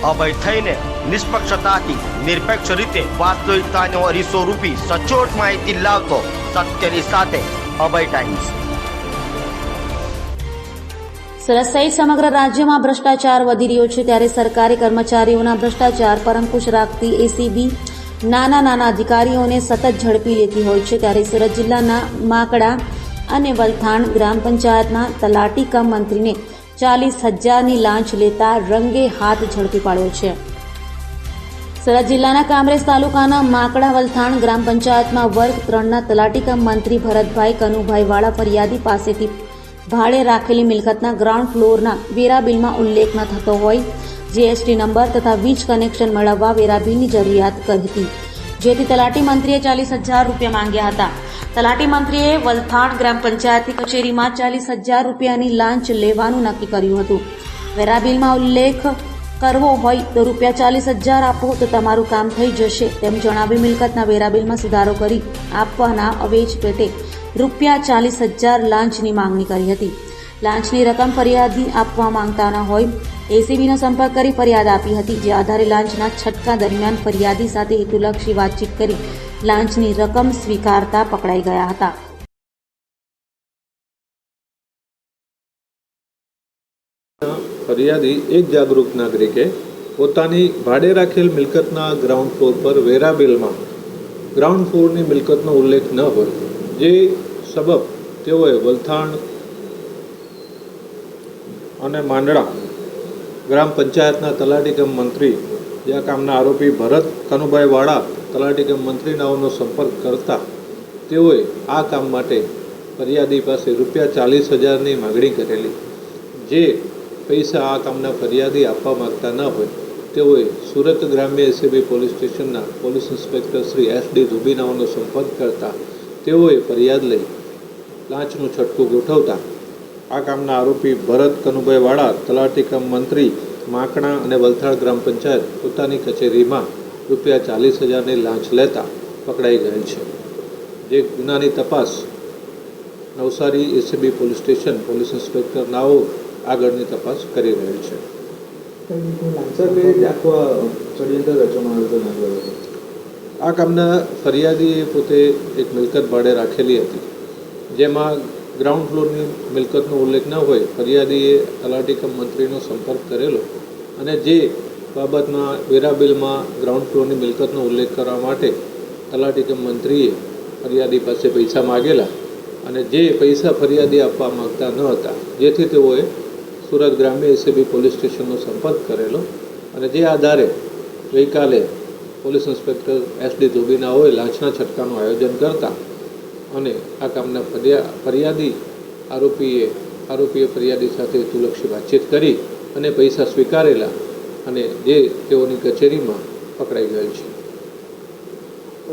અભય થઈને નિષ્પક્ષતાથી નિરપેક્ષ રીતે વાસ્તવિકતાનો અરીસો રૂપી સચોટ માહિતી લાવતો સત્યની સાથે અભય ટાઈમ્સ। સુરત સહિત સમગ્ર રાજ્યમાં ભ્રષ્ટાચાર વધી રહ્યો છે, ત્યારે સરકારી કર્મચારીઓના ભ્રષ્ટાચાર પર અંકુશ રાખતી એસીબી નાના અધિકારીઓને સતત ઝડપી લેતી હોય છે। ત્યારે સુરત જિલ્લાના માકડા અને વલથાણ ગ્રામ પંચાયતના તલાટી કમ મંત્રીને 40,000ની લાંચ લેતા રંગે હાથ ઝડપી પાડ્યો છે। સુરત જિલ્લાના કામરેજ તાલુકાના માકડા વલથાણ ગ્રામ પંચાયતમાં વર્ગ 3ના તલાટી કમ મંત્રી ભરતભાઈ કનુભાઈ વાળા ફરિયાદી પાસેથી ભાડે રાખેલી મિલકતના ગ્રાઉન્ડ ફ્લોરના વેરા બિલમાં ઉલ્લેખ ન થતો હોય જીએસટી નંબર તથા વીજ કનેક્શન મેળવવા વેરા બિલની જરૂરિયાત કરી હતી, જેથી તલાટી મંત્રીએ 40,000 રૂપિયા માંગ્યા હતા। તલાટી મંત્રીએ વલથાણ ગ્રામ પંચાયતની કચેરીમાં 40,000 રૂપિયાની લાંચ લેવાનું નક્કી કર્યું હતું। વેરા બિલમાં ઉલ્લેખ કરવો હોય તો ₹40,000 આપો તો તમારું કામ થઈ જશે તેમ જણાવી મિલકતના વેરા બિલમાં સુધારો કરી આપવાના અવેજ પેટે ₹40,000 લાંચની માંગણી કરી હતી। લાંચની રકમ ફરિયાદી આપવા માંગતા ન હોય એસીબીનો સંપર્ક કરી ફરિયાદ આપી હતી, જે આધારે લાંચના છટકા દરમિયાન ફરિયાદી સાથે હેતુલક્ષી વાતચીત કરી લાંચની રકમ સ્વીકારતા પકડાઈ ગયા હતા। ફરિયાદી એક જાગૃત નાગરિકે પોતાની ભાડે રાખેલ મિલકતના ગ્રાઉન્ડ ફ્લોર પર વેરા બિલમાં ગ્રાઉન્ડ ફ્લોરની મિલકતનો ઉલ્લેખ ન હોય, જે સબબ તેઓએ વલથાણ અને માંડળા ગ્રામ પંચાયતના તલાટી કમ મંત્રી જે આ કામના આરોપી ભરત કનુભાઈ વાળા તલાટી કમ મંત્રીનાઓનો સંપર્ક કરતા તેઓએ આ કામ માટે ફરિયાદી પાસે ₹40,000ની માગણી કરેલી, જે પૈસા આ કામના ફરિયાદી આપવા માગતા ન હોય તેઓએ સુરત ગ્રામ્ય એસીબી પોલીસ સ્ટેશનના પોલીસ ઇન્સ્પેક્ટર શ્રી SD ધુબીનાઓનો સંપર્ક કરતા તેઓએ ફરિયાદ લઈ લાંચનું છટકું ગોઠવતા આ કામના આરોપી ભરત કનુભાઈ વાળા તલાટી કમ મંત્રી માકણા અને વલથાણ ગ્રામ પંચાયત પોતાની કચેરીમાં ₹40,000ની લાંચ લેતા પકડાઈ ગયેલ છે, જે ગુનાની તપાસ Navsari ACB police station police inspector નાઓ આગળની તપાસ કરી રહેલ છે। આ કામના ફરિયાદીએ પોતે એક મિલકત ભાડે રાખેલી હતી, જેમાં ગ્રાઉન્ડ ફ્લોરની મિલકતનો ઉલ્લેખ ન હોય ફરિયાદીએ તલાટી કમ મંત્રીનો સંપર્ક કરેલો અને જે બાબતમાં વેરા બિલમાં ગ્રાઉન્ડ ફ્લોરની મિલકતનો ઉલ્લેખ કરવા માટે તલાટી કમ મંત્રીએ ફરિયાદી પાસે પૈસા માગેલા અને જે પૈસા ફરિયાદી આપવા માગતા ન હતા, જેથી તેઓએ સુરત ગ્રામ્ય એસીબી પોલીસ સ્ટેશનનો સંપર્ક કરેલો અને જે આધારે ગઈકાલે પોલીસ ઇન્સ્પેક્ટર SD ધુબીનાઓએ લાંચના છટકાનું આયોજન કરતા અને આ કામના ફરિયાદી આરોપીએ ફરિયાદી સાથે હેતુલક્ષી વાતચીત કરી અને પૈસા સ્વીકારેલા અને જે તેઓની કચેરીમાં પકડાઈ ગયેલ છે।